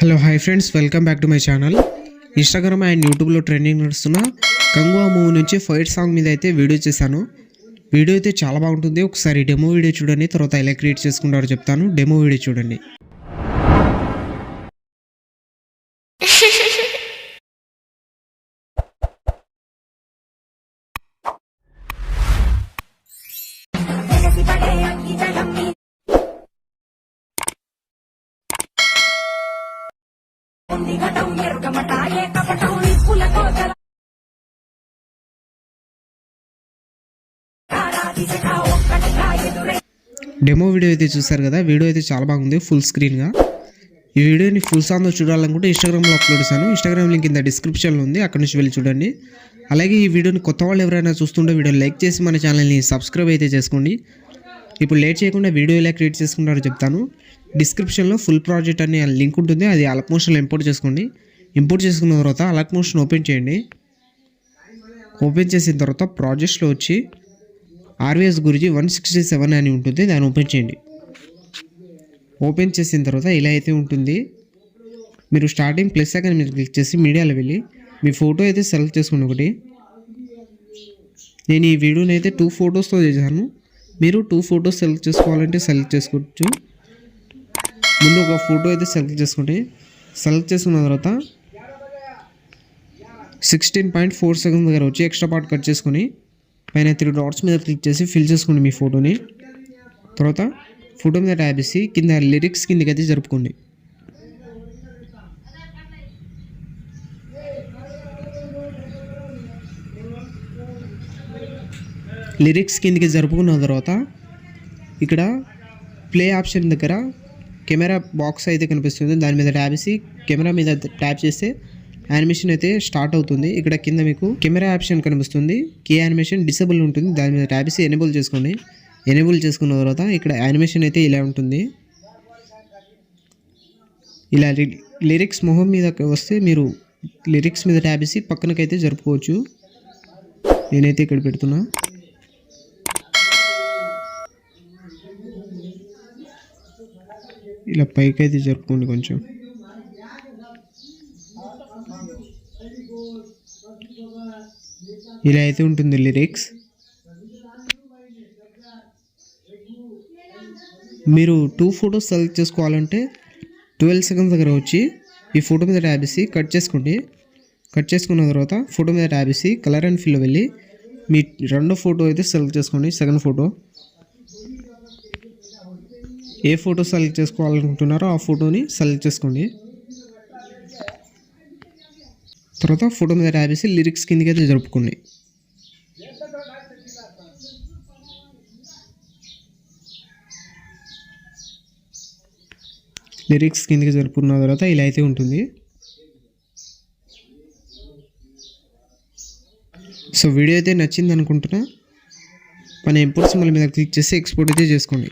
Hello hi friends, welcome back to my channel. Instagram and యూట్యూబ్లో trending నడుస్తున్న Kanguva movie నుంచి fight song మీద అయితే వీడియో చేశాను. వీడియో అయితే చాలా బాగుంటుంది. ఒకసారి డెమో వీడియో చూడండి, తర్వాత ఎలా క్రియేట్ చేసుకుంటారో చెప్తాను. డెమో వీడియో చూడండి. డెమో వీడియో అయితే చూసారు కదా, వీడియో అయితే చాలా బాగుంది ఫుల్ స్క్రీన్గా. ఈ వీడియోని ఫుల్ సాంగ్లో చూడాలనుకుంటే ఇన్స్టాగ్రామ్లో అప్లోడ్ చేశాను. ఇన్స్టాగ్రామ్ లింక్ కింద డిస్క్రిప్షన్లో ఉంది, అక్కడ నుంచి వెళ్ళి చూడండి. అలాగే ఈ వీడియోని కొత్త వాళ్ళు ఎవరైనా చూస్తుంటే వీడియోని లైక్ చేసి మన ఛానల్ని సబ్స్క్రైబ్ అయితే చేసుకోండి. ఇప్పుడు లేట్ చేయకుండా వీడియో ఎలా క్రియేట్ చేసుకుంటారో చెప్తాను. డిస్క్రిప్షన్లో ఫుల్ ప్రాజెక్ట్ అనే లింక్ ఉంటుంది, అది అలక్ మోషన్లో ఇంపోర్ట్ చేసుకోండి. ఇంపోర్ట్ చేసుకున్న తర్వాత అలక్ మోషన్ ఓపెన్ చేయండి. ఓపెన్ చేసిన తర్వాత ప్రాజెక్ట్స్లో వచ్చి ఆర్వీఎస్ గురించి 167 అని ఉంటుంది, దాన్ని ఓపెన్ చేయండి. ఓపెన్ చేసిన తర్వాత ఇలా అయితే ఉంటుంది. మీరు స్టార్టింగ్ ప్లస్ సెకండ్ మీరు క్లిక్ చేసి మీడియాలో వెళ్ళి మీ ఫోటో అయితే సెలెక్ట్ చేసుకోండి ఒకటి. నేను ఈ వీడియోని అయితే 2 ఫొటోస్తో చేశాను. మీరు 2 ఫొటోస్ సెలెక్ట్ చేసుకోవాలంటే సెలెక్ట్ చేసుకోవచ్చు. ముందు ఒక ఫోటో అయితే సెలెక్ట్ చేసుకోండి. సెలెక్ట్ చేసుకున్న తర్వాత 16.4 సెకండ్స్ దగ్గర వచ్చి ఎక్స్ట్రా పార్ట్ కట్ చేసుకొని పైన 3 డాట్స్ మీద క్లిక్ చేసి ఫిల్ చేసుకోండి మీ ఫోటోని. తర్వాత ఫోటో మీద ట్యాబ్ చేసి కింద లిరిక్స్ కిందకి అయితే జరుపుకోండి. లిరిక్స్ కిందకి జరుపుకున్న తర్వాత ఇక్కడ ప్లే ఆప్షన్ దగ్గర కెమెరా బాక్స్ అయితే కనిపిస్తుంది, దాని మీద ట్యాబ్ చేసి కెమెరా మీద ట్యాప్ చేస్తే యానిమేషన్ అయితే స్టార్ట్ అవుతుంది. ఇక్కడ కింద మీకు కెమెరా ఆప్షన్ కనిపిస్తుంది, కీ యానిమేషన్ డిసేబుల్ ఉంటుంది, దాని మీద ట్యాబ్ చేసి ఎనేబుల్ చేసుకోండి. ఎనేబుల్ చేసుకున్న తర్వాత ఇక్కడ యానిమేషన్ అయితే ఇలా ఉంటుంది. ఇలా లిరిక్స్ మొహం మీద వస్తే మీరు లిరిక్స్ మీద ట్యాబ్ చేసి పక్కనకైతే జరుపుకోవచ్చు. నేనైతే ఇక్కడ పెడుతున్నా. ఇలా పైకి అయితే జరుపుకోండి కొంచెం. ఇలా అయితే ఉంటుంది లిరిక్స్. మీరు 2 ఫొటోస్ సెలెక్ట్ చేసుకోవాలంటే 12 సెకండ్స్ దగ్గర వచ్చి ఈ ఫోటో మీద ట్యాబ్ చేసి కట్ చేసుకోండి. కట్ చేసుకున్న తర్వాత ఫోటో మీద ట్యాబ్ చేసి కలర్ అండ్ ఫిల్లో వెళ్ళి మీ రెండో ఫోటో అయితే సెలెక్ట్ చేసుకోండి. సెకండ్ ఫోటో ఏ ఫోటో సెలెక్ట్ చేసుకోవాలనుకుంటున్నారో ఆ ఫోటోని సెలెక్ట్ చేసుకోండి. తర్వాత ఫోటో మీద ట్యాబ్ చేసి లిరిక్స్ కిందకి అయితే జరుపుకోండి. లిరిక్స్ కిందకి జరుపుకున్న తర్వాత ఇలా అయితే ఉంటుంది. సో వీడియో అయితే నచ్చింది అనుకుంటున్నా. మన ఇంపోర్ట్ సింబల్ మీద క్లిక్ చేసి ఎక్స్పోర్ట్ అయితే చేసుకోండి.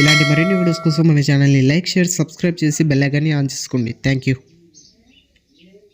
ఇలాంటి మరిన్ని వీడియోస్ కోసం మన ఛానల్ని లైక్, షేర్, సబ్స్క్రైబ్ చేసి బెల్ ఐకాన్ని ఆన్ చేసుకోండి. Thank you.